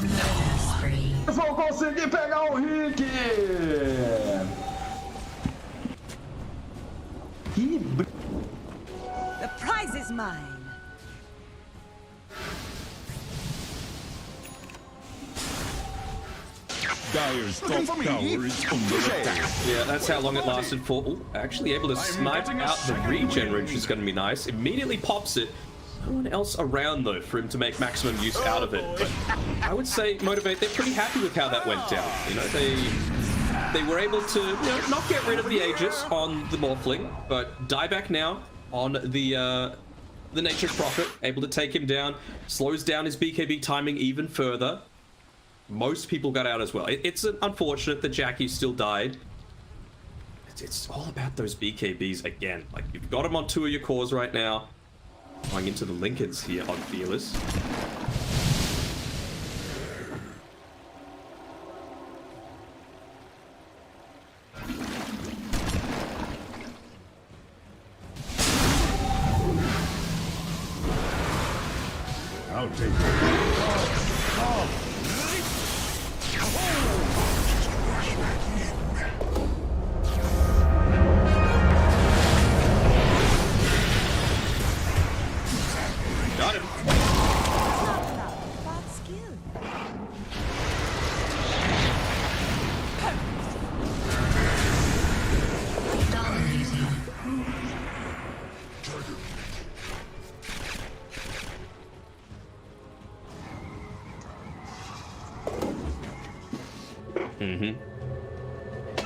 Eles vão conseguir pegar o Rick! The prize is mine. Dire's top tower is under attack. Yeah, that's how long it lasted for. Ooh, actually able to snipe out the regen, which is going to be nice. Immediately pops it. No one else around, though, for him to make maximum use out of it. But I would say, Motivate, they're pretty happy with how that went down. You know, they were able to, you know, not get rid of the Aegis on the Morphling, but die back now on the Nature's Prophet, able to take him down, slows down his BKB timing even further. Most people got out as well. It's unfortunate that Jackie still died. It's all about those BKBs again. Like, you've got him on 2 of your cores right now. Going into the Linkens here on Fearless. I'll take it. Got him. Bad skill.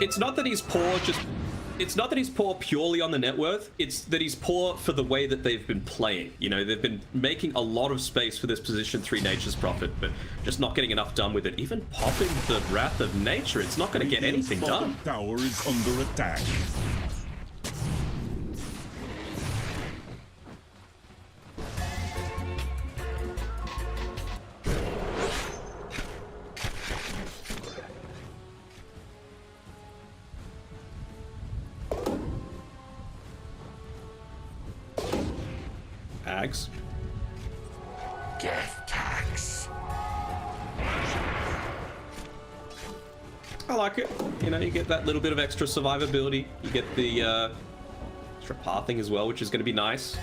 It's not that he's poor, it's not that he's poor purely on the net worth, it's that he's poor for the way that they've been playing. You know, they've been making a lot of space for this position 3 Nature's Prophet, but just not getting enough done with it. Even popping the Wrath of Nature, it's not going to get anything done. Tower is under attack. Ags. Death tax. I like it. You know, you get that little bit of extra survivability. You get the extra pathing as well, which is going to be nice.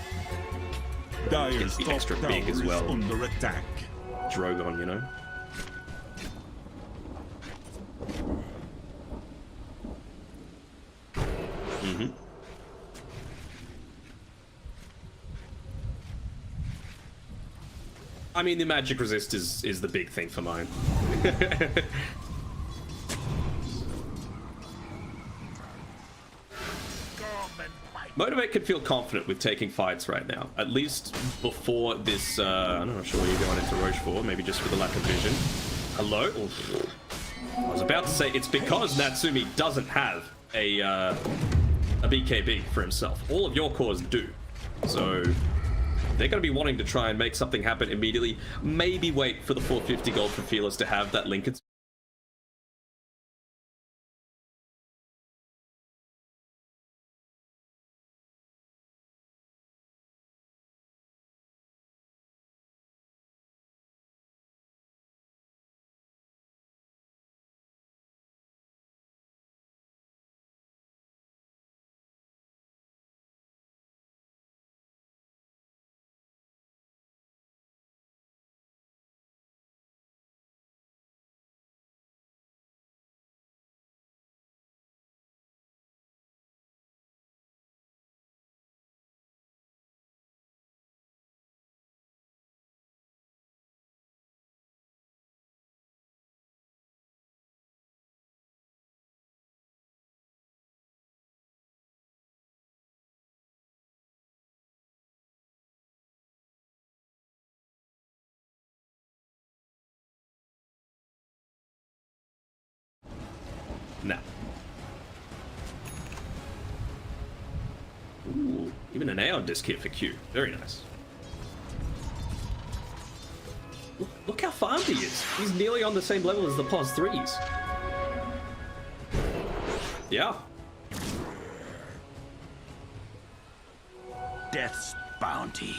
Dire's Be top extra tower big as is well. under attack. Drogon, you know. I mean, the magic resist is the big thing for mine. Motivate can feel confident with taking fights right now. At least before this, I'm not sure what you're going into Roche for, maybe just for the lack of vision. Hello? I was about to say, it's because Natsumi doesn't have a BKB for himself. All of your cores do. So they're going to be wanting to try and make something happen immediately. Maybe wait for the 450 gold for Fearless to have that Lincoln. Nah. Ooh, even an Aeon disc hit for Q. Very nice. Look how farmed he is. He's nearly on the same level as the Pos 3s. Yeah. Death's bounty.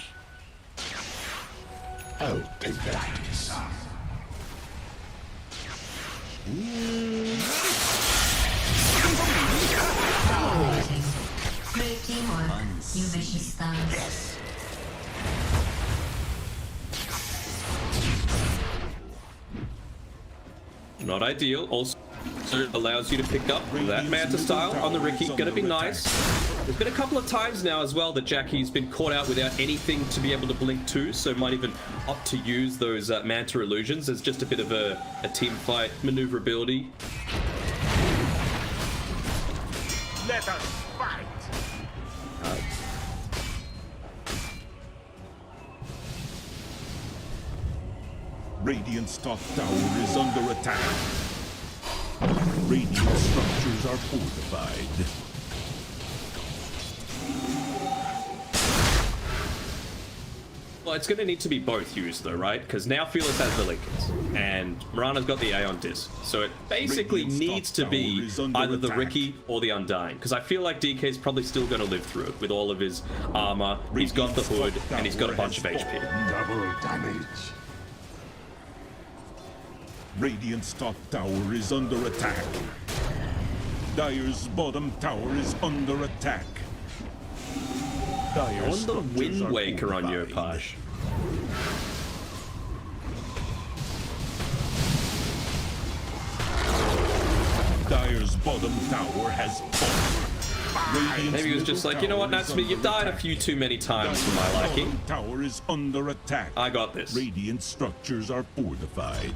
I'll take that. Great teamwork. You make me stunned. Not ideal. Also allows you to pick up that Manta style on the Ricky. Gonna be nice. There's been a couple of times now as well that Jackie's been caught out without anything to be able to blink to, so might even opt to use those Manta illusions as just a bit of a team fight maneuverability. Let us fight. Radiant's top tower is under attack. Radiant structures are fortified. Well, it's going to need to be both used though, right? Because now Fearless has the Lincolns, and Mirana's got the Aeon Disc. So it basically needs to be either the Ricky or the Undying. Because I feel like DK's probably still going to live through it with all of his armor. He's got the hood, and he's got a bunch of HP. Double damage. Radiant's top tower is under attack. Dire's bottom tower is under attack. Dire's On the structures Wind are Waker on fortified. Yopaj. Dire's bottom tower has fallen. Radiant's Maybe he was just middle like, you know what, tower is Natsumi, you've under died a attack. few too many times for my Dire's liking. bottom tower is under attack. I got this. Radiant structures are fortified.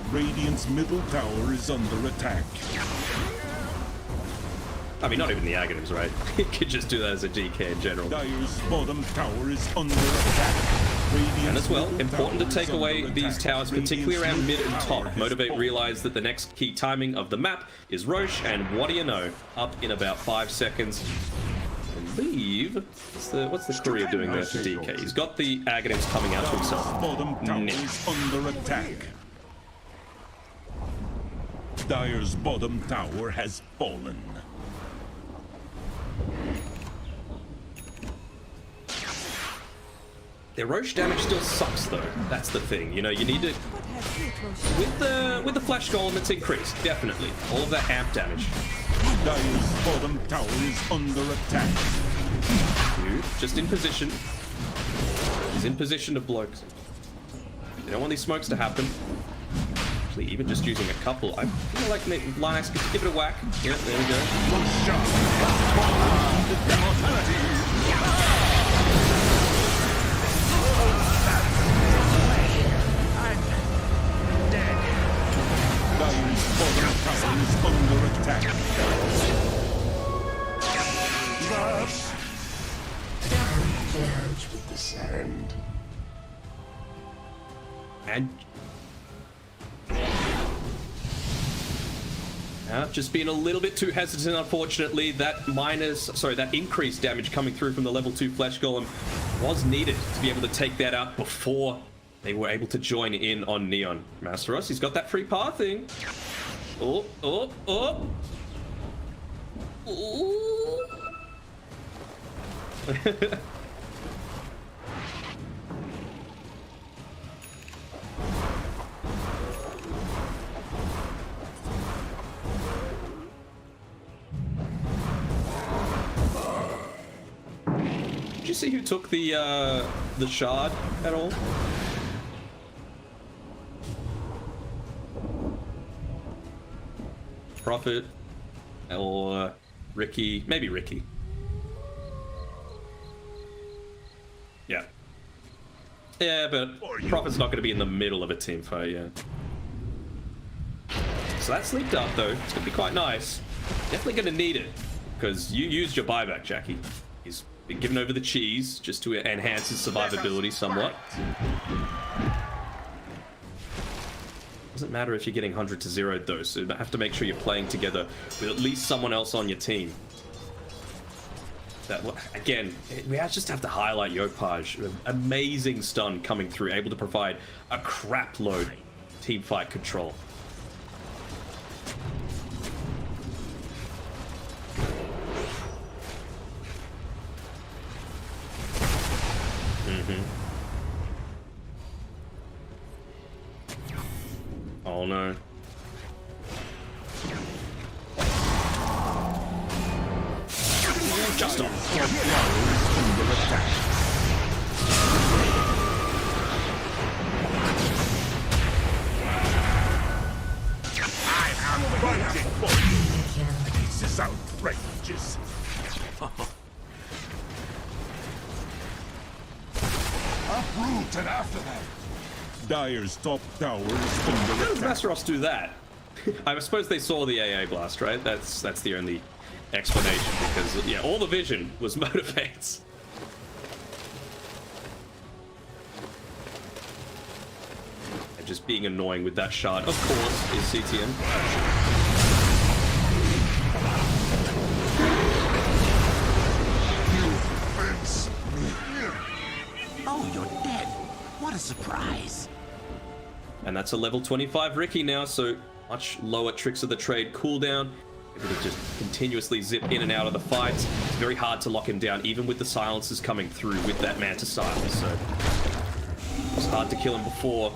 Radiant's middle tower is under attack. I mean, not even the Aghanims, right? You could just do that as a DK in general. Dire's bottom tower is under attack. Radiant's And as well, middle important to tower take is away under these attack. towers, particularly Radiant's around mid middle and tower top. has Motivate fallen. realized that the next key timing of the map is Roche, and what do you know? Up in about 5 seconds. I believe, what's the courier doing there for DK? He's got the Aghanims coming out to himself. Bottom tower Nick. is under attack. Dire's bottom tower has fallen. Their Roche damage still sucks though. That's the thing. You know, you need to with the flash golem it's increased, definitely. All of that amp damage. Dire's bottom tower is under attack. Dude, just in position. He's in position to blow. They don't want these smokes to happen. Actually, even just using a couple, I feel like Linux could give it a whack. Yeah, there we go. Dire's bottom tower is under attack. Merge with the sand. And just being a little bit too hesitant, unfortunately. That increased damage coming through from the level 2 Flesh Golem was needed to be able to take that out before they were able to join in on Neon. Masteros, he's got that free path thing. Oh. Ooh. Did you see who took the shard at all? Prophet or Ricky? Maybe Ricky. Yeah. Yeah, but Prophet's not going to be in the middle of a team fight, yeah. So that sleep dart, though, it's going to be quite nice. Definitely going to need it, because you used your buyback, Jackie. He's been given over the cheese just to enhance his survivability somewhat. Doesn't matter if you're getting 100 to 0 though, so you have to make sure you're playing together with at least someone else on your team. That, again, we just have to highlight Yopaj. Amazing stun coming through, able to provide a crap load team fight control. Oh no. Just off. I am fighting for you. This is outrageous. Uproot and after them. Dire's top tower is How under did attack. Masteros do that? I suppose they saw the AA blast, right? That's the only explanation, because yeah, all the vision was Motivate's. And just being annoying with that shard, of course, is CTM. Oh, you're dead. What a surprise. And that's a level 25 Ricky now, so much lower tricks of the trade cooldown. Able to just continuously zip in and out of the fights. It's very hard to lock him down, even with the silences coming through with that Manta silence. So it's hard to kill him before,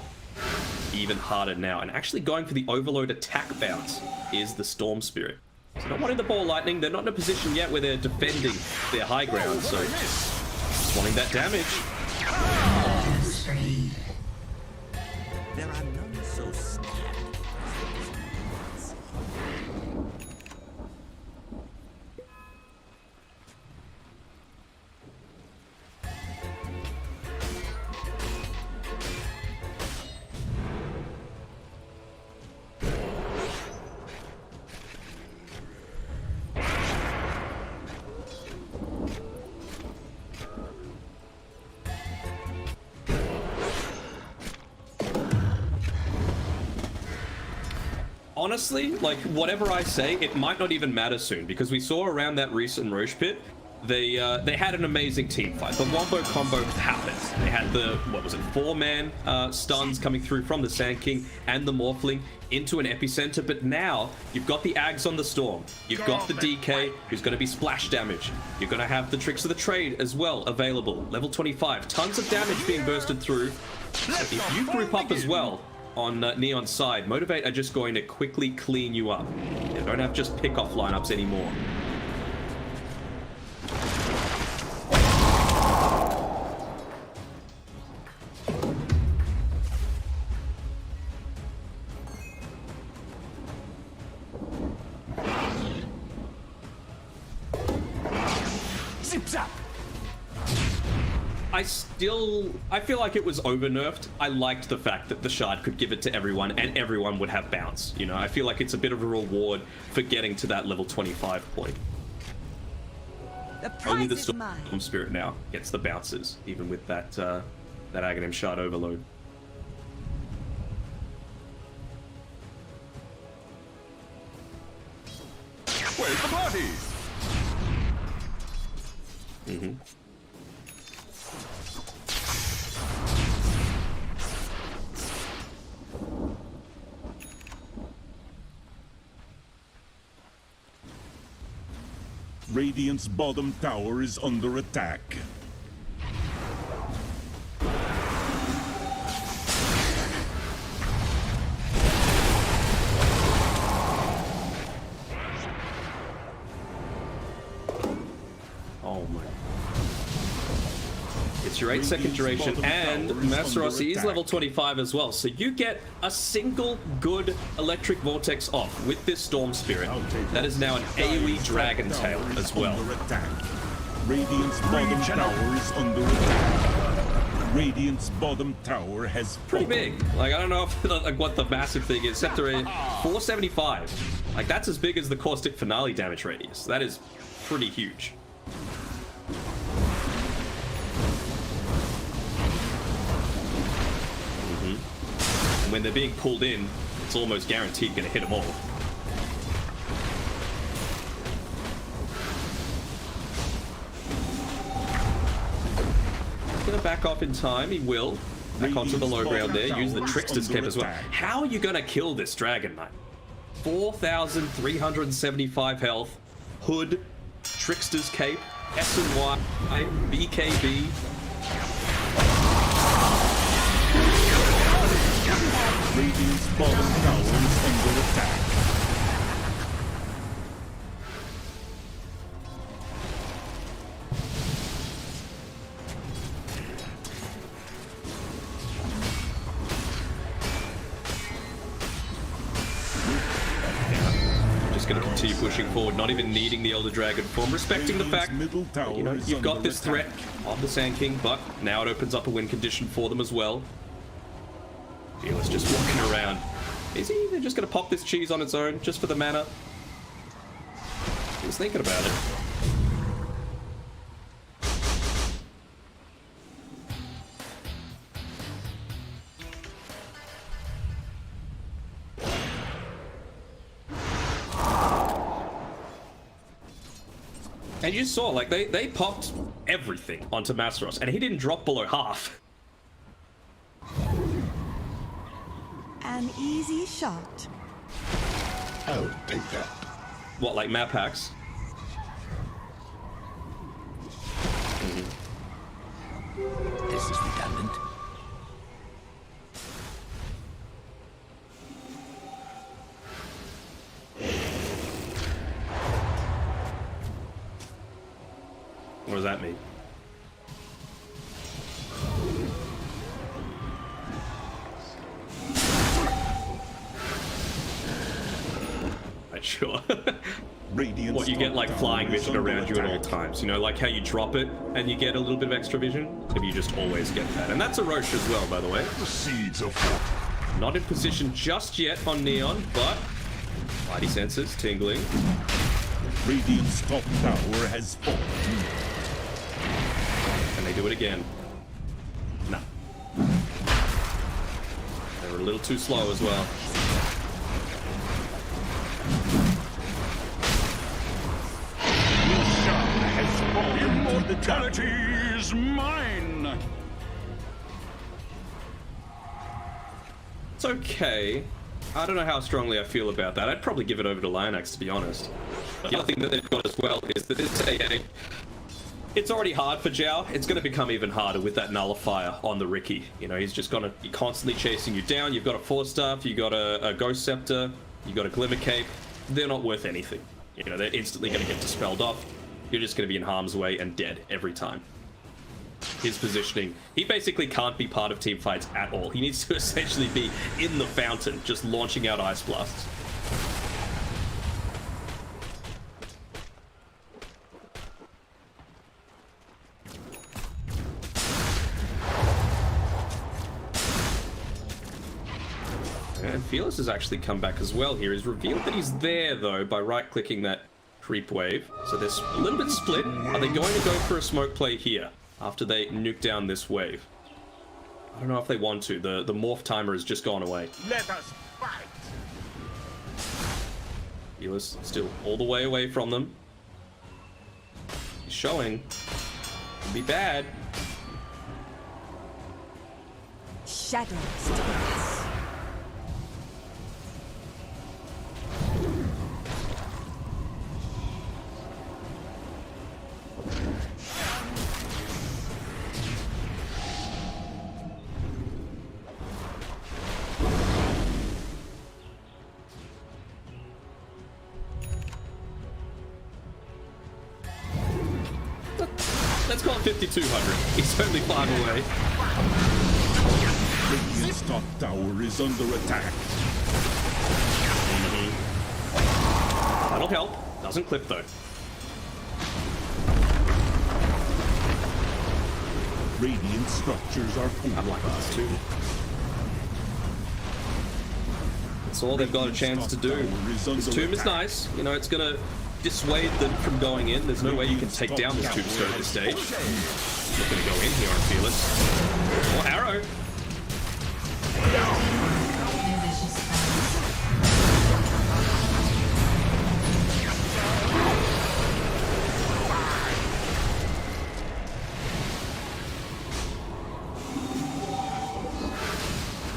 even harder now. And actually going for the overload attack bounce is the Storm Spirit. So not wanting the ball lightning, they're not in a position yet where they're defending their high ground, so just wanting that damage. Spree. There are none so snapped. Honestly, like, whatever I say, it might not even matter soon, because we saw around that recent Roche pit, they had an amazing team fight. The Wombo combo happened. They had the, what was it, 4-man stuns coming through from the Sand King and the Morphling into an epicenter, but now you've got the Ags on the Storm. You've got the DK, who's going to be splash damage. You're going to have the Tricks of the Trade as well available. Level 25, tons of damage being bursted through. So if you group up as well on Neon's side, Motivate are just going to quickly clean you up. They don't have just pick-off lineups anymore. Zips up. I feel like it was over-nerfed. I liked the fact that the shard could give it to everyone and everyone would have bounce. You know, I feel like it's a bit of a reward for getting to that level 25 point. Only the Storm Spirit now gets the bounces, even with that that Aghanim shard overload. Where's the party? Mm-hmm. Radiant's bottom tower is under attack. Oh my. It's your 8-second duration, and Masteros is level 25 as well, so you get a single good electric vortex off with this Storm Spirit. That is now an AoE Dragon Tail as well. Radiant's bottom tower is under attack. Radiant's bottom tower has Pretty big. Like, I don't know if, like, what the massive thing is. Scepter 475. Like, that's as big as the Caustic Finale damage radius. That is pretty huge. When they're being pulled in, it's almost guaranteed going to hit them all. Going to back off in time, he will. Back onto the low ground there, use the Trickster's Cape as well. How are you going to kill this Dragon Knight? 4,375 health, Hood, Trickster's Cape, S&Y, BKB. Radiant's bottom tower is under attack. Going to continue pushing forward, not even needing the Elder Dragon form, respecting the fact that, you know, you've got this threat of the Sand King, but now it opens up a win condition for them as well. Fearless just walking around. Is he even just going to pop this cheese on its own, just for the mana? He was thinking about it. And you saw, like, they popped everything onto Masteros, and he didn't drop below half. An easy shot. I'll take that. What, like map hacks? This is redundant. What does that mean? Right, sure. What, you get like flying vision around you at all times, you know, like how you drop it and you get a little bit of extra vision? Maybe you just always get that. And that's a Roche as well, by the way. The seeds of hope. Not in position just yet on Neon, but mighty senses tingling. Radiant's top tower has fallen. Can they do it again? No. They were a little too slow as well. Immortality is mine! It's okay. I don't know how strongly I feel about that. I'd probably give it over to Lionax, to be honest. The other thing that they've got as well is that it's already hard for Zhao. It's going to become even harder with that nullifier on the Riki. You know, he's just going to be constantly chasing you down. You've got a Force Staff, you've got a Ghost Scepter, you've got a Glimmer Cape. They're not worth anything. You know, they're instantly going to get dispelled off. You're just going to be in harm's way and dead every time. His positioning, he basically can't be part of team fights at all. He needs to essentially be in the fountain, just launching out Ice Blasts. And Fearless has actually come back as well here. He's revealed that he's there, though, by right-clicking that creep wave. So there's a little bit split. Are they going to go for a smoke play here after they nuke down this wave? I don't know if they want to. The morph timer has just gone away. Let us fight! Fearless still all the way away from them. He's showing. Could be bad. Shadows dance. Let's call it 5,200. He's only 5 away. Radiant's top tower is under attack. That'll help. Doesn't clip though. Radiant structures are I'm like this too. That's all they've got a chance to do. This tomb is nice. You know, it's gonna dissuade them from going in. There's no way you can take down this tombstone at this stage. Not gonna go in here on Fearless. Or Arrow.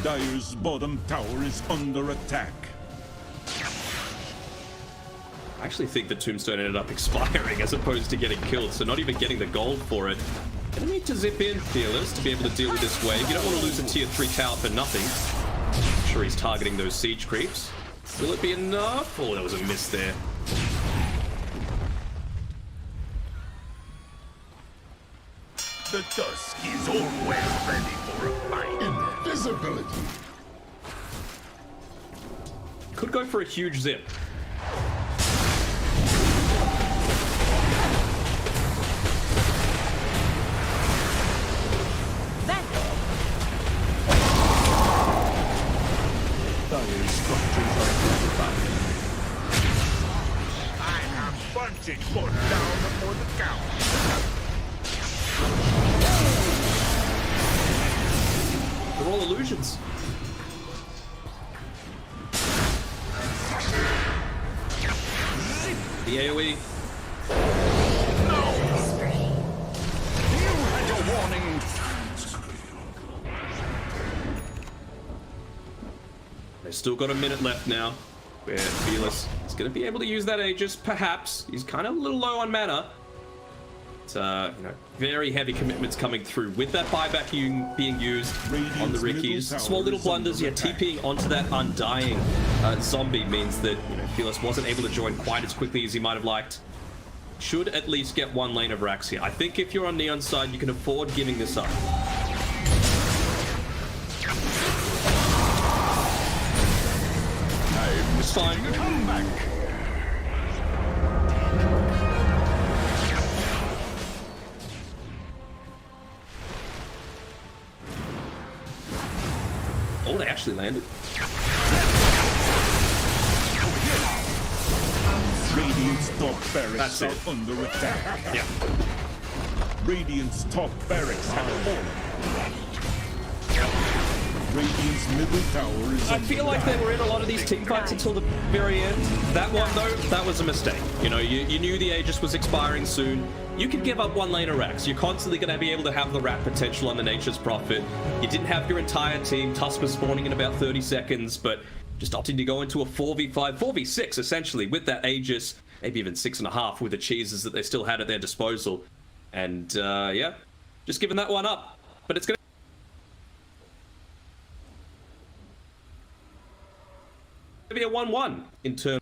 Dire's bottom tower is under attack. I actually think the tombstone ended up expiring as opposed to getting killed, so not even getting the gold for it. Gonna need to zip in Fearless to be able to deal with this wave. You don't want to lose a tier 3 tower for nothing. sure he's targeting those siege creeps. Will it be enough? Oh, that was a miss there. The dusk is always ready for a fight. Invisibility. Could go for a huge zip. Dire structures are fortified. I have bunted put down for the count. They're all illusions. The AoE. You had your warning. They've still got a minute left now. Where Fearless is going to be able to use that Aegis, perhaps. He's kind of a little low on mana. But, you know, very heavy commitments coming through with that buyback being used on the Rickies. Small little blunders, yeah, TPing onto that Undying zombie means that, you know, Fearless wasn't able to join quite as quickly as he might have liked. Should at least get one lane of racks here. I think if you're on Neon's side, you can afford giving this up. It's fine. Come back. Oh, they actually landed. Radiant's top barracks That's are it. under attack. Yeah. Radiant's top barracks have fallen. Radiant's middle tower is I under feel like attack. they were in a lot of these team fights until the very end. That one, though, that was a mistake. You know, you knew the Aegis was expiring soon. You could give up one lane of racks. You're constantly going to be able to have the rat potential on the Nature's Prophet. You didn't have your entire team. Tusk was spawning in about 30 seconds, but just opting to go into a 4v5, 4v6, essentially, with that Aegis, maybe even 6.5 with the cheeses that they still had at their disposal. And, yeah, just giving that one up. But it's going to be a 1-1 in terms.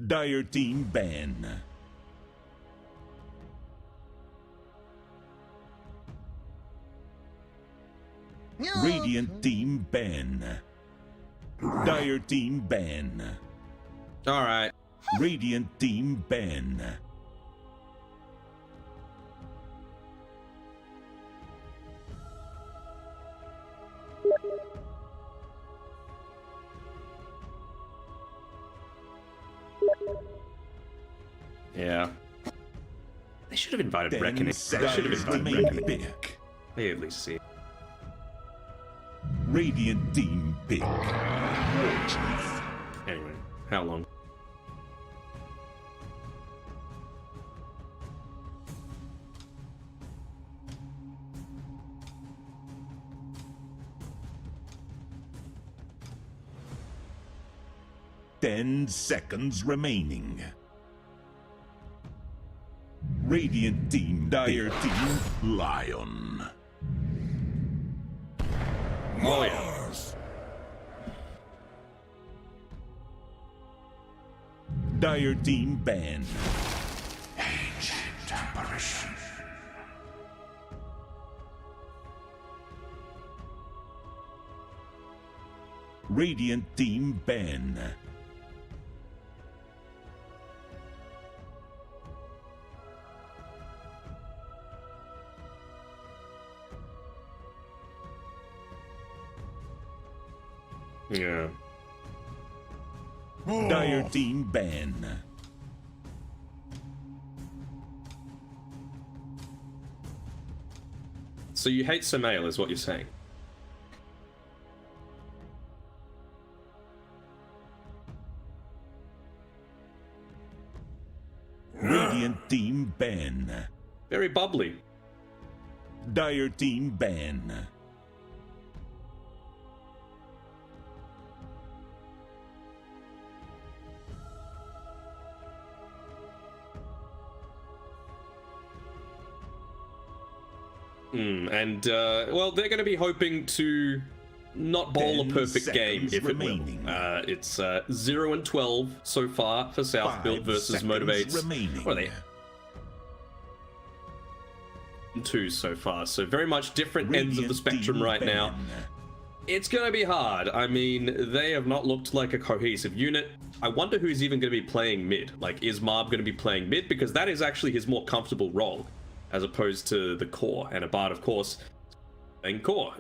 Dire team ban. Radiant team ban. Dire team ban. All right. Radiant team ban. Yeah. They should have invited 10 Reckoning. They should have seconds invited remaining. Reckoning. They at least see. Radiant team pick. Anyway, how long? Ten seconds remaining. Radiant team, Dire team, Lion. Mars. Dire team ban. Ancient apparition. Radiant team ban. Yeah. Dire team ban. So you hate Samael is what you're saying? Radiant team ban. Very bubbly. Dire team ban. Well, they're going to be hoping to not bowl a 10 perfect game, seconds if remaining. it will. It's 0-12 so far for Southfield 5 versus seconds Motivate. remaining. What are they? 2 so far, so very much different ends of the Radiant spectrum team right now. ban. It's going to be hard. I mean, they have not looked like a cohesive unit. I wonder who's even going to be playing mid. Like, is Marb going to be playing mid? Because that is actually his more comfortable role, as opposed to the core. And Abad, of course, playing core.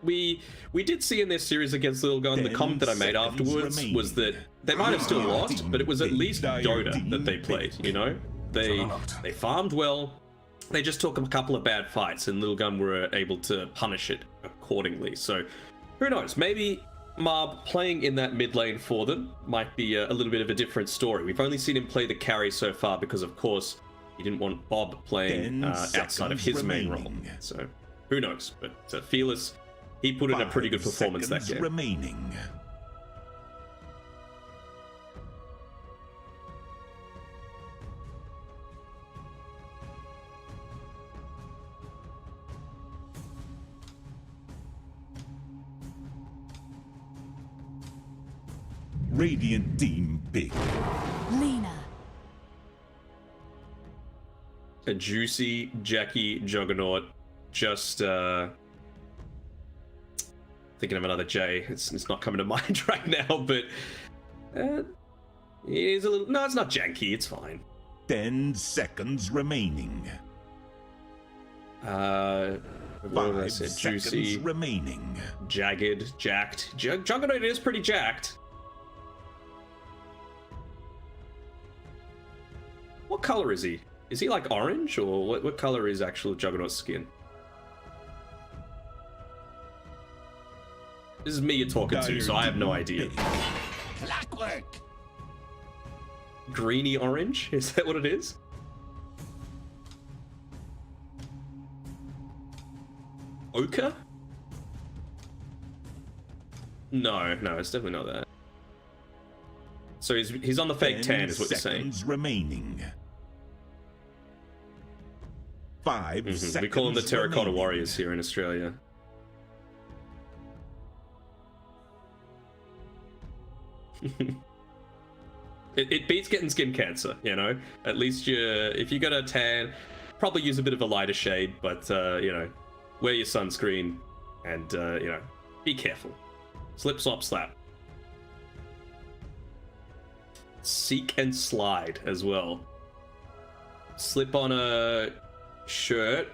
We did see in this series against Little Gun, the 10 comment that I made seconds afterwards remaining. was that they might have still lost, but it was at least Dire Dota team that they played, you know? They farmed well. They just took a couple of bad fights, and Little Gun were able to punish it accordingly. So, who knows? Maybe Marb playing in that mid lane for them might be a little bit of a different story. We've only seen him play the carry so far because, of course, he didn't want Bob playing 10 outside of his main role. remaining. So, who knows? But Fearless, he put in a pretty good 5 performance that seconds game. remaining. Radiant team pick. Lena. A juicy Jackie Juggernaut. Just thinking of another J. It's not coming to mind right now, but it is a little. No, it's not janky. It's fine. 10 seconds remaining. What did I 5 say? seconds Juicy, remaining. jagged, jacked. Juggernaut is pretty jacked. What color is he? Is he like orange, or what color is actual Juggernaut's skin? This is me you're talking to, so I have no idea. Clockwork! Greeny orange? Is that what it is? Ochre? No, it's definitely not that. So he's on the fake 10 tan, is what you're saying. seconds remaining. 5 seconds We call them the Terracotta remaining. Warriors here in Australia. It beats getting skin cancer, you know? At least if you got a tan, probably use a bit of a lighter shade, but, you know, wear your sunscreen and, you know, be careful. Slip, slop, slap. Seek and slide as well. Slip on a shirt,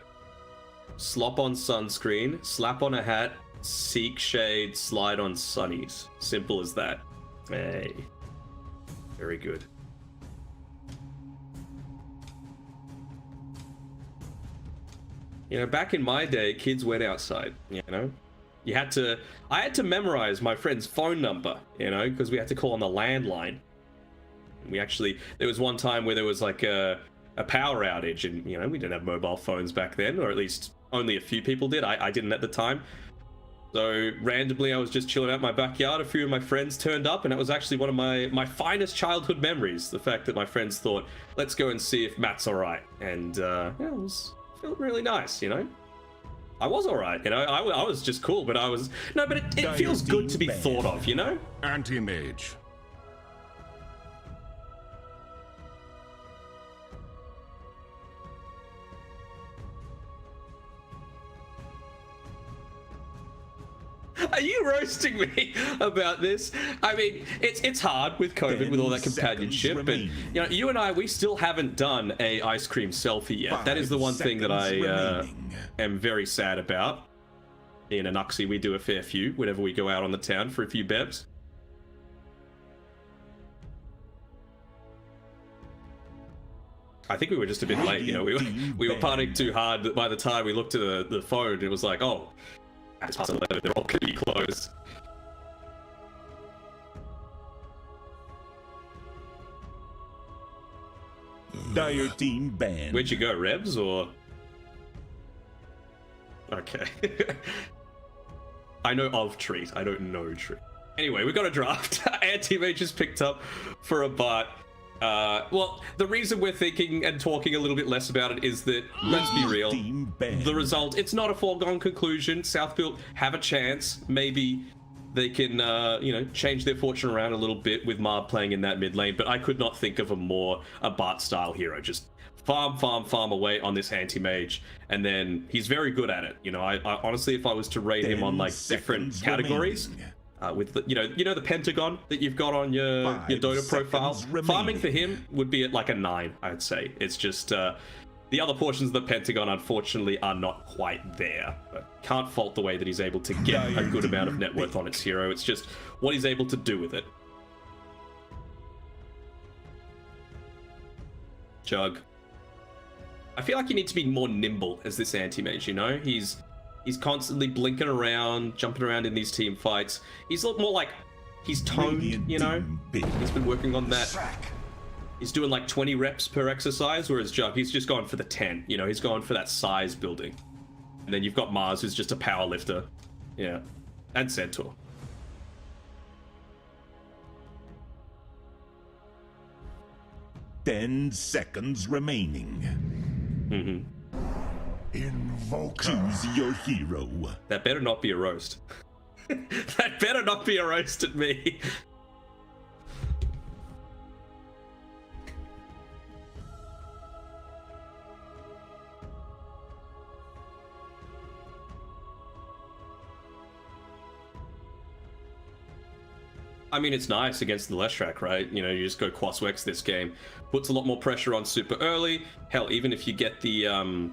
slop on sunscreen, slap on a hat, seek shade, slide on sunnies. Simple as that. Hey. Very good. You know, back in my day, kids went outside, you know? I had to memorize my friend's phone number, you know, because we had to call on the landline. There was one time where there was like a power outage, and, you know, we didn't have mobile phones back then, or at least only a few people did. I didn't at the time. So randomly I was just chilling out in my backyard. A few of my friends turned up, and it was actually one of my finest childhood memories. The fact that my friends thought, let's go and see if Matt's all right. And yeah, it felt really nice, you know? I was all right, you know? I was just cool, but it feels good to be thought of, you know? Anti-mage. Are you roasting me about this? I mean, it's hard with COVID, with all that companionship, but you know, you and we still haven't done a ice cream selfie yet. That is the one thing that I am very sad about. Me and Anuxi, we do a fair few whenever we go out on the town for a few bevs. I think we were just a bit late, you know. We were partying too hard, but by the time we looked at the phone, it was like, oh, it's past 11, they're all gonna be closed. Dire team banned. Where'd you go, Rebs, or? Okay. I know of Treat, I don't know Treat. Anyway, we got a draft. Anti-Mage is picked up for a bot. Well, the reason we're thinking and talking a little bit less about it is that, let's be real, the result, it's not a foregone conclusion. Southbuilt have a chance. Maybe they can, you know, change their fortune around a little bit with Marb playing in that mid lane, but I could not think of a Bart-style hero. Just farm away on this anti-mage, and then he's very good at it. You know, I honestly, if I was to rate him on, like, different categories... with the, you know the pentagon that you've got on your Dota profile, farming for him would be at like a 9, I'd say. It's just the other portions of the pentagon, unfortunately, are not quite there. But can't fault the way that he's able to get a good amount of net worth on its hero. It's just what he's able to do with it. Jug. I feel like you need to be more nimble as this anti-mage, you know? He's constantly blinking around, jumping around in these team fights. He's a lot more like, he's toned, you know? He's been working on that. He's doing like 20 reps per exercise, whereas Jug, he's just gone for the 10. You know, he's gone for that size building. And then you've got Mars, who's just a power lifter. Yeah. And Centaur. Ten seconds remaining. Mm-hmm. Choose your hero. That better not be a roast. That better not be a roast at me. I mean, it's nice against the Leshrac, right? You know, you just go Quaswex this game. Puts a lot more pressure on super early. Hell, even if you get the...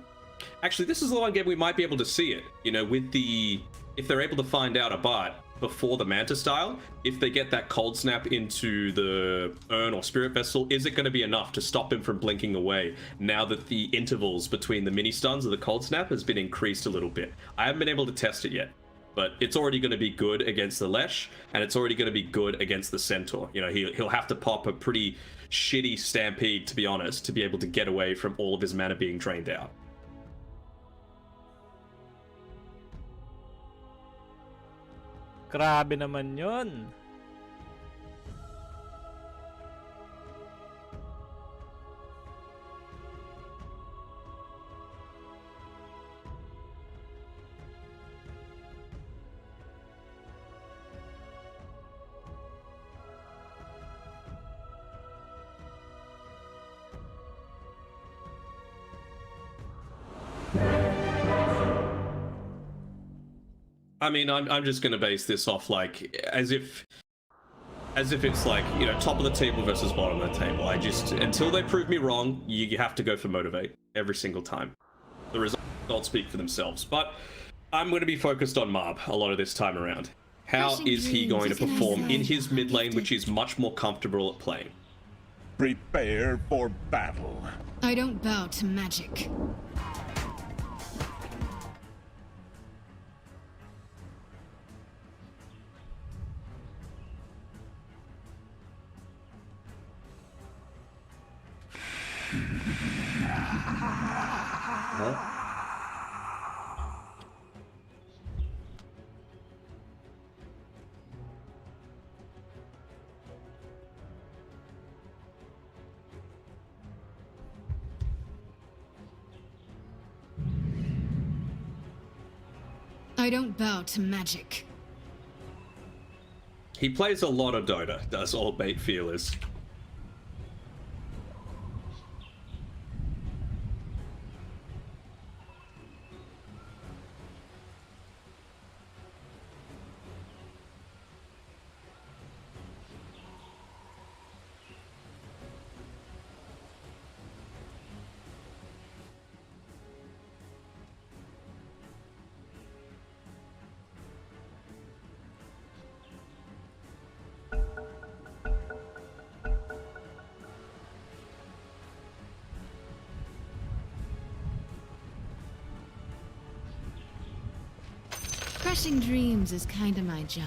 Actually, this is the one game we might be able to see it. You know, with the... If they're able to find out a bot before the Manta style, if they get that cold snap into the urn or spirit vessel, is it going to be enough to stop him from blinking away now that the intervals between the mini stuns of the cold snap has been increased a little bit? I haven't been able to test it yet, but it's already going to be good against the Lesh, and it's already going to be good against the Centaur. You know, he'll have to pop a pretty shitty Stampede, to be honest, to be able to get away from all of his mana being drained out. Grabe naman yun. I mean, I'm just gonna base this off like as if it's like, you know, top of the table versus bottom of the table. I just, until they prove me wrong, you have to go for Motivate every single time. The results speak for themselves. But I'm going to be focused on Marb a lot of this time around. How is he going to perform in his mid lane, which is much more comfortable at playing? Prepare for battle. I don't bow to magic. I don't bow to magic. He plays a lot of Dota, does all Bait feel is. Crushing dreams is kinda my job.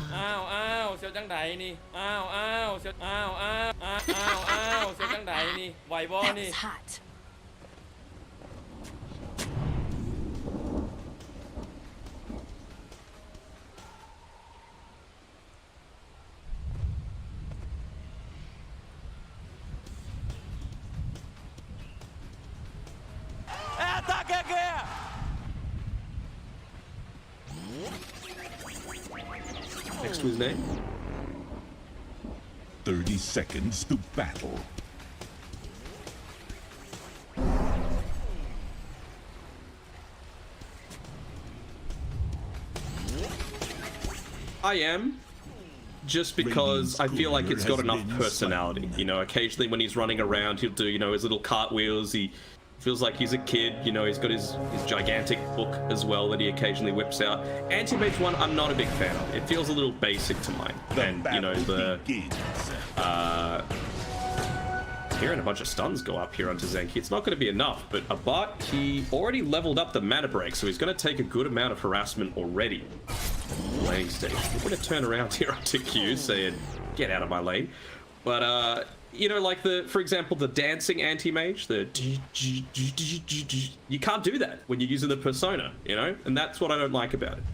เสียวจังไดนี่เสียวเสียวจังไดนี่ไหวบ่นี่ That's hot. Next to his name. 30 seconds to battle. I am. Just because I feel like it's got enough personality. You know, occasionally when he's running around, he'll do, you know, his little cartwheels. He feels like he's a kid. You know, he's got his gigantic book as well that he occasionally whips out. Anti-Mage 1, I'm not a big fan of. It feels a little basic to mine. And, you know, hearing a bunch of stuns go up here onto Zenki, it's not going to be enough. But Abat, he already leveled up the mana break, so he's going to take a good amount of harassment already. Laning stage. We're going to turn around here onto Q, saying, get out of my lane. But, you know, like for example, the dancing anti-mage, you can't do that when you're using the persona, you know? And that's what I don't like about it.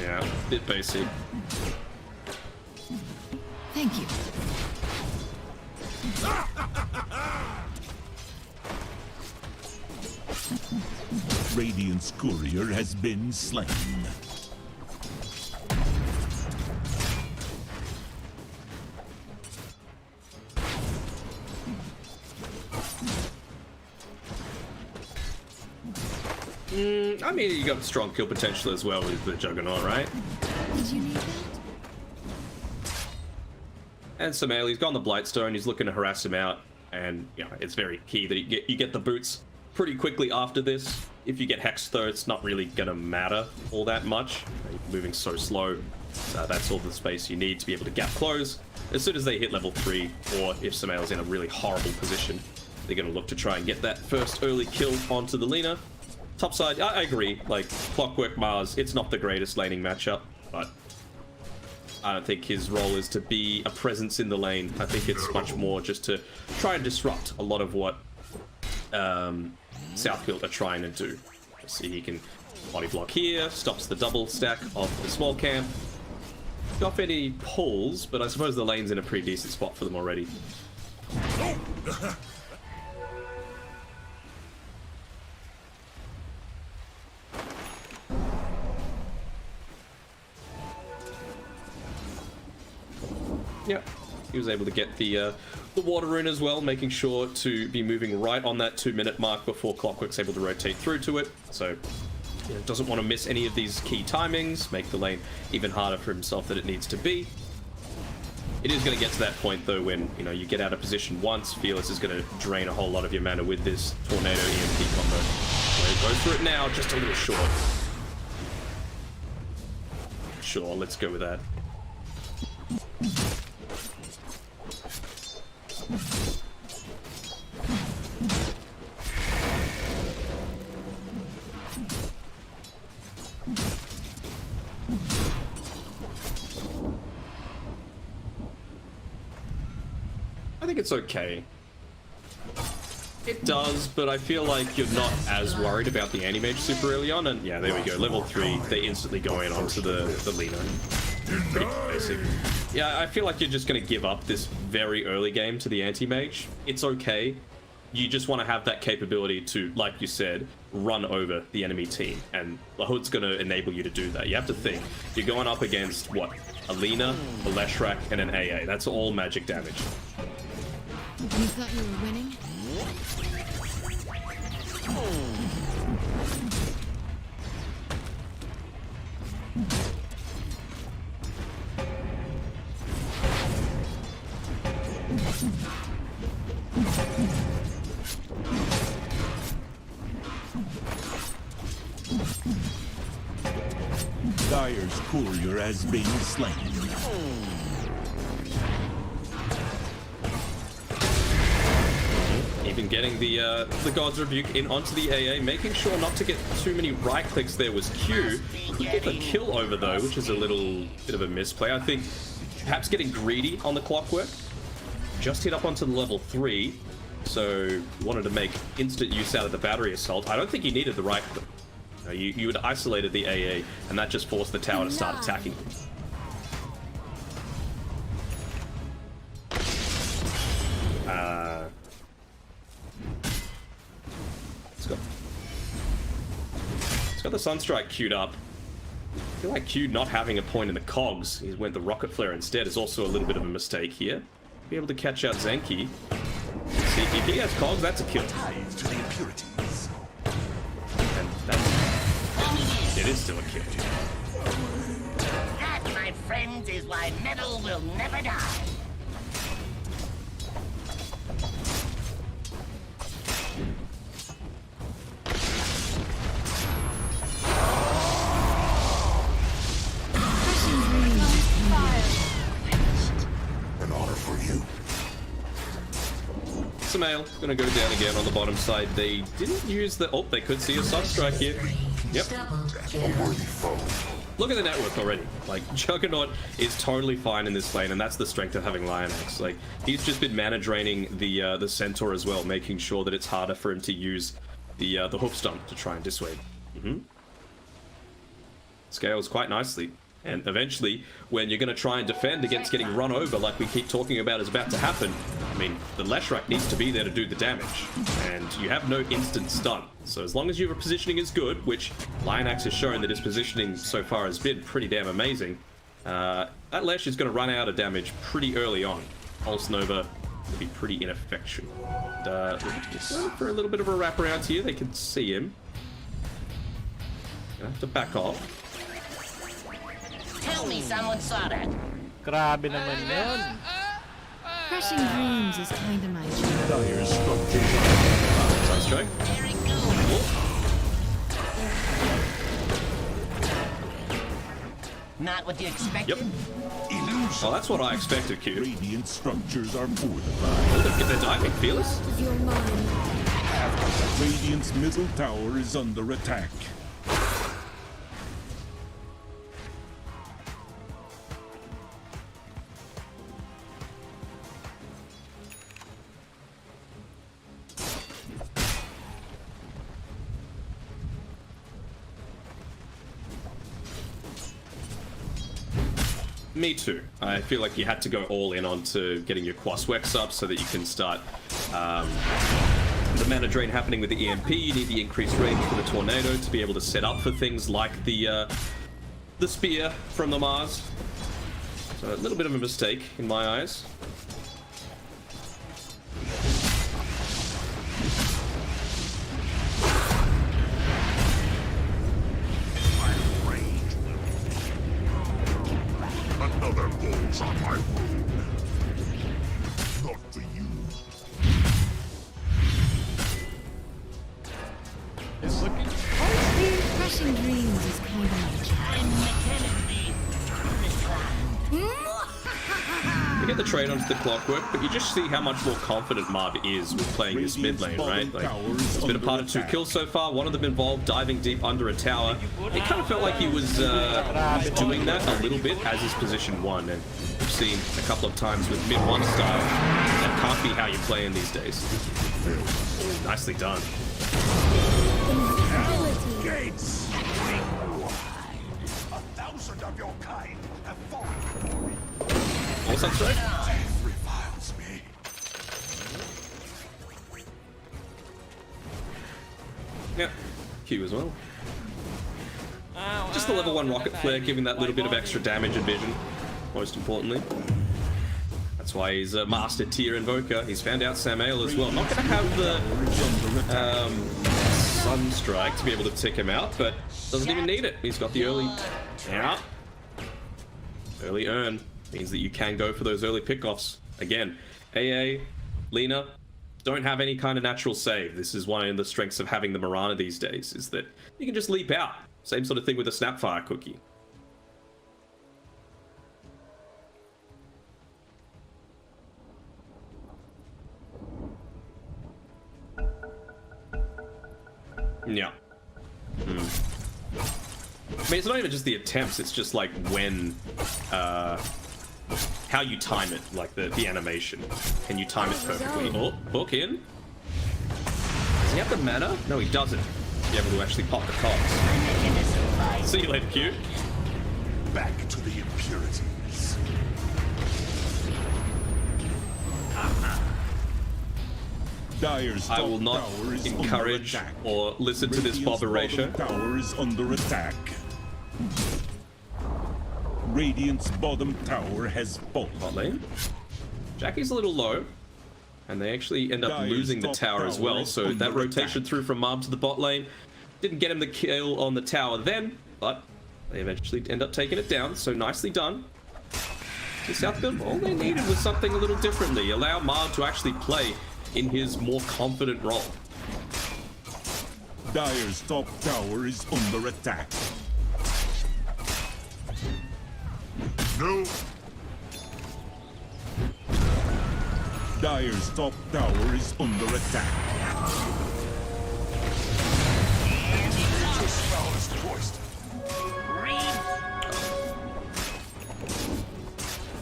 Yeah, bit basic. Thank you. Radiant's courier has been slain. I mean, you got strong kill potential as well with the Juggernaut, right? Did you need that? And Samael, he's got the Blightstone, he's looking to harass him out, and you know, it's very key that you get the boots pretty quickly after this. If you get Hex though, it's not really gonna matter all that much. You're moving so slow, that's all the space you need to be able to gap close. As soon as they hit level 3, or if Samael's in a really horrible position, they're gonna look to try and get that first early kill onto the Lina. Top side, I agree, like, Clockwork Mars, it's not the greatest laning matchup, but I don't think his role is to be a presence in the lane. I think it's much more just to try and disrupt a lot of what Southfield are trying to do. See, he can body block here, stops the double stack of the small camp. Not any pulls, but I suppose the lane's in a pretty decent spot for them already. Yep, he was able to get the water rune as well, making sure to be moving right on that 2-minute mark before Clockwork's able to rotate through to it. So, you know, doesn't want to miss any of these key timings, make the lane even harder for himself than it needs to be. It is going to get to that point though when, you know, you get out of position once. Fearless is going to drain a whole lot of your mana with this Tornado EMP combo. So he goes for it now, just a little short. Sure, let's go with that. I think it's okay. It does, but I feel like you're not as worried about the anti-mage super early on, and yeah, there we go. Level 3, they instantly go in onto the Lina. Pretty basic. Yeah, I feel like you're just going to give up this very early game to the anti-mage. It's okay. You just want to have that capability to, like you said, run over the enemy team, and the Hood's going to enable you to do that. You have to think, you're going up against, what, a Lina, a Leshrac, and an AA. That's all magic damage. You thought you were winning? Dire's courier has been slain. Even getting the God's Rebuke in onto the AA, making sure not to get too many right clicks there was Q. He get the kill over though, which is a little bit of a misplay. I think perhaps getting greedy on the Clockwork. Just hit up onto the level 3, so wanted to make instant use out of the battery assault. I don't think he needed the right click. You had isolated the AA, and that just forced the tower to start attacking. It's got the Sunstrike queued up. I feel like Q not having a point in the cogs, he went the Rocket Flare instead, is also a little bit of a mistake here. Be able to catch out Zenki. See, if he has cogs, that's a kill. And that's... It is still a kill. That, my friends, is why metal will never die. An honor for you. Samael gonna go down again on the bottom side. They didn't use the... Oh, they could see a Sunstrike here. Yep. A worthy foe. Look at the network already. Like, Juggernaut is totally fine in this lane, and that's the strength of having Lion Axe. Like, he's just been mana draining the Centaur as well, making sure that it's harder for him to use the Hoof Stomp to try and dissuade. Scales quite nicely. And eventually, when you're going to try and defend against getting run over like we keep talking about is about to happen, I mean, the Leshrac needs to be there to do the damage. And you have no instant stun. So as long as your positioning is good, which Lion Axe has shown that his positioning so far has been pretty damn amazing, that Lesh is going to run out of damage pretty early on. Pulse Nova will be pretty ineffectual. And, for a little bit of a wraparound here, they can see him. Gonna have to back off. Tell me someone saw that. Grabe naman yun. Crushing dreams is kind of my job. Dire's structures Sunstrike. Very good. Not what you expected? Yep. Well, that's what I expected, Q. radiant structures are fortified. Look at the diving, Fearless. Your mind. Radiant's middle tower is under attack. Me too. I feel like you had to go all in onto getting your Quaswex up so that you can start the mana drain happening with the EMP. You need the increased range for the tornado to be able to set up for things like the spear from the Mars. So a little bit of a mistake in my eyes. Another bulge on my wound. Not for you. It's looking. Crushing dreams is kind of You get the trade onto the clockwork, but you just see how much more confident Marv is with playing this mid lane, right? Like, it's been a part of 2 kills so far, one of them involved diving deep under a tower. It kind of felt like he was doing that a little bit as his position 1, and we've seen a couple of times with mid 1 style. That can't be how you play in these days. Nicely done. Gates! 1,000 of your kind have fallen before me. What's that straight? Reviles me. Yeah, Q as well. Ow, Just the level 1 ow, rocket flare giving that little bit of extra damage and vision, most importantly. That's why he's a master tier invoker. He's found out Samael as well. Not going to have the Sunstrike to be able to tick him out, but doesn't even need it. He's got the early out. Early earn means that you can go for those early pickoffs. Again, AA, Lina, don't have any kind of natural save. This is one of the strengths of having the Mirana these days, is that you can just leap out. Same sort of thing with a Snapfire cookie. Yeah. I mean, it's not even just the attempts, it's just like when, how you time it, like the animation. Can you time it perfectly? Oh, hook in. Does he have the mana? No, he doesn't. Be able to actually pop the cogs. See you later, Q. Back to the impurities. Dire's I will top not tower is encourage under attack. or listen to this Radiant's botheration. bottom tower is under attack. Radiant's bottom tower has fallen. Bot lane. Jackie's a little low, and they actually end up losing the tower as well. So that rotation through from Marv to the bot lane didn't get him the kill on the tower then, but they eventually end up taking it down. So nicely done. To Southfield, all they needed was something a little differently. Allow Marv to actually play in his more confident role. Dire's top tower is under attack. No. Dire's top tower is under attack. Nature's foulest poison.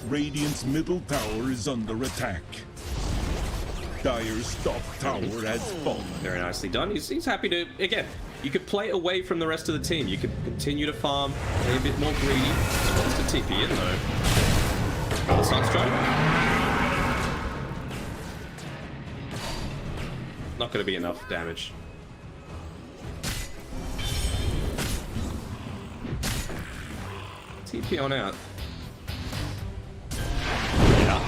Radiant's middle tower is under attack. Dire's top tower has fallen. Very nicely done. He's happy to, again, you could play away from the rest of the team. You could continue to farm, play a bit more greedy. He wants to TP in though. Another Sunstrike. Not going to be enough damage. TP on out. Yeah.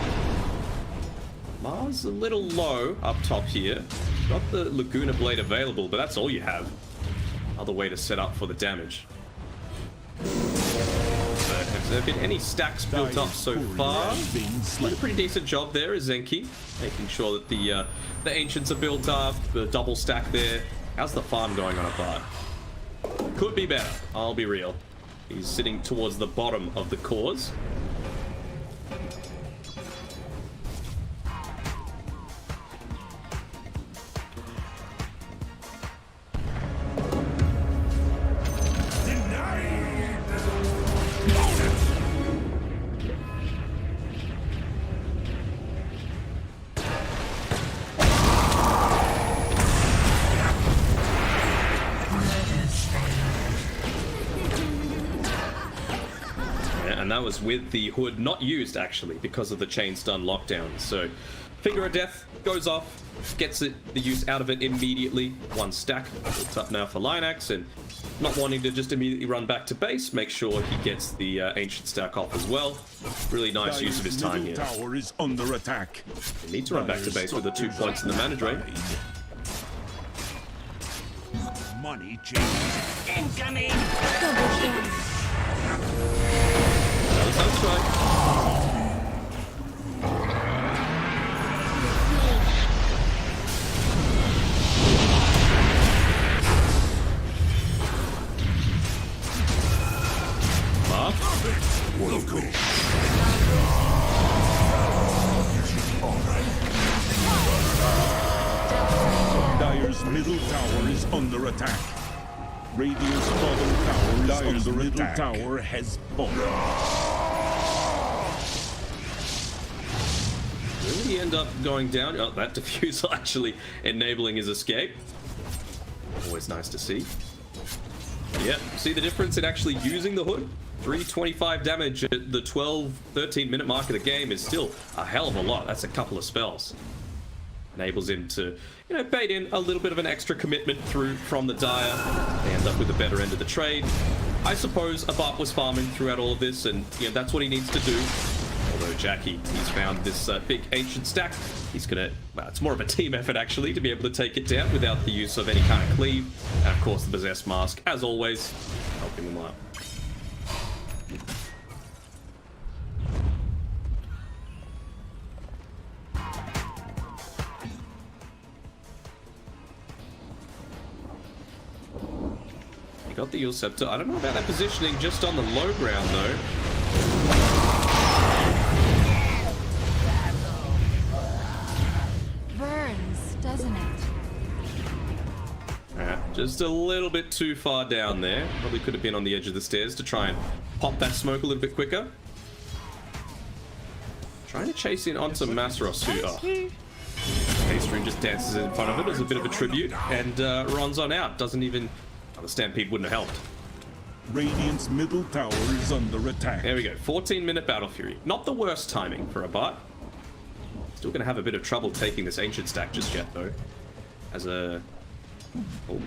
Mars a little low up top here. Got the Laguna Blade available, but that's all you have. Other way to set up for the damage. So have there been any stacks built up so far? Did a pretty decent job there is Zenki, making sure that the ancients are built up, the double stack there. How's the farm going on a part? Could be better, I'll be real. He's sitting towards the bottom of the cores. And that was with the hood not used actually because of the chain stun lockdown. So Finger of Death goes off, gets the use out of it immediately. One stack built up now for Linax, and not wanting to just immediately run back to base, make sure he gets the ancient stack off as well. Really nice use of his time here. Tower is under attack. He needs to run back to base with the 2 points in the mana drain. Money changes. Incoming! Another Sunstrike. Dire's middle tower is under attack. Radiant's bottom tower is under attack. Tower has fallen. Will he end up going down? Oh, that diffusal actually enabling his escape. Always nice to see. Yeah, see the difference in actually using the hood? 325 damage at the 12-13 minute mark of the game is still a hell of a lot. That's a couple of spells. Enables him to, you know, bait in a little bit of an extra commitment through from the Dire. They end up with the better end of the trade. I suppose Abart was farming throughout all of this, and you know, that's what he needs to do. Although Jackie, he's found this big ancient stack. He's gonna, well, it's more of a team effort actually to be able to take it down without the use of any kind of cleave. And of course the Possessed Mask, as always, helping him out. He got the Eel Scepter. I don't know about that positioning just on the low ground though. Burns, doesn't it? Just a little bit too far down there. Probably could have been on the edge of the stairs to try and pop that smoke a little bit quicker. Trying to chase in onto Masaros, who, Paystream just dances in front of it as a bit of a tribute, and runs on out. Doesn't even, the Stampede wouldn't have helped. Radiant's middle tower is under attack. There we go, 14-minute Battle Fury. Not the worst timing for a bot. Still gonna have a bit of trouble taking this ancient stack just yet though. As a... Oh.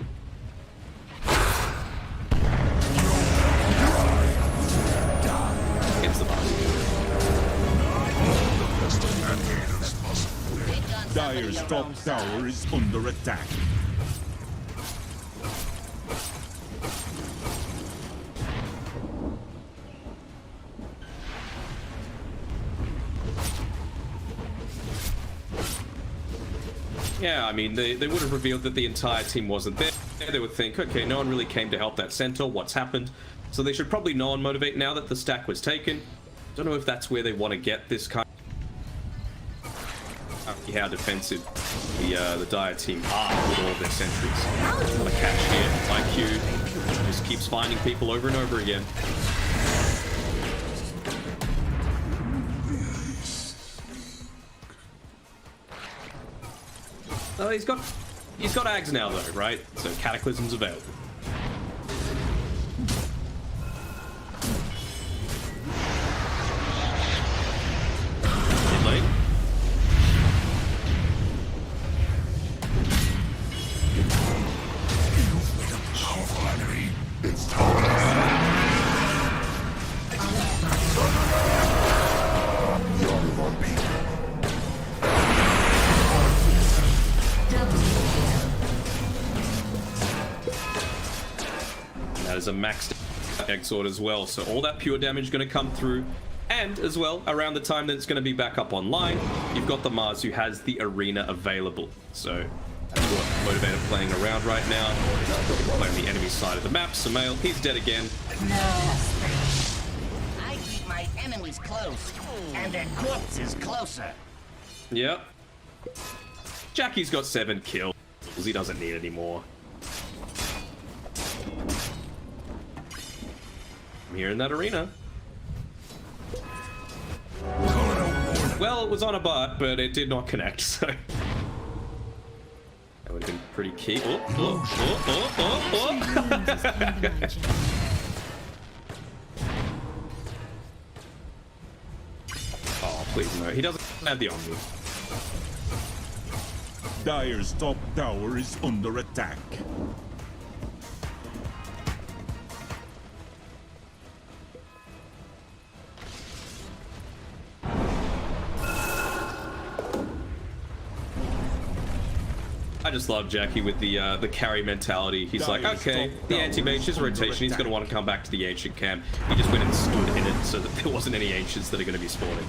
Gets the basket. Dire's top tower is under attack. Yeah, I mean, they would have revealed that the entire team wasn't there. They would think, okay, no one really came to help that centaur. What's happened? So they should probably know and motivate now that the stack was taken. Don't know if that's where they want to get this kind of... how defensive the Dire team are with all of their sentries. Not a catch here. IQ just keeps finding people over and over again. Oh, he's got Ags now though, right? So Cataclysm's available. Mid lane. That is a maxed Exort as well, so all that pure damage going to come through, and as well around the time that it's going to be back up online, you've got the Mars who has the arena available. So that's what Motivator playing around right now. Playing the enemy side of the map. Samael, he's dead again. I keep my enemies close, and their corpses closer. Yep. Jackie's got 7 kills. He doesn't need any more. I'm here in that arena. Well, it was on a bot, but it did not connect, so... That would have been pretty key. Oh. Oh, please no. He doesn't have the Omni. Dire's top tower is under attack. I just love Jackie with the carry mentality. He's like, Dire's okay, top the tower anti-mage is is under rotation. He's going to attack. want to come back to the ancient camp. He just went and stood in it so that there wasn't any ancients that are going to be spawning.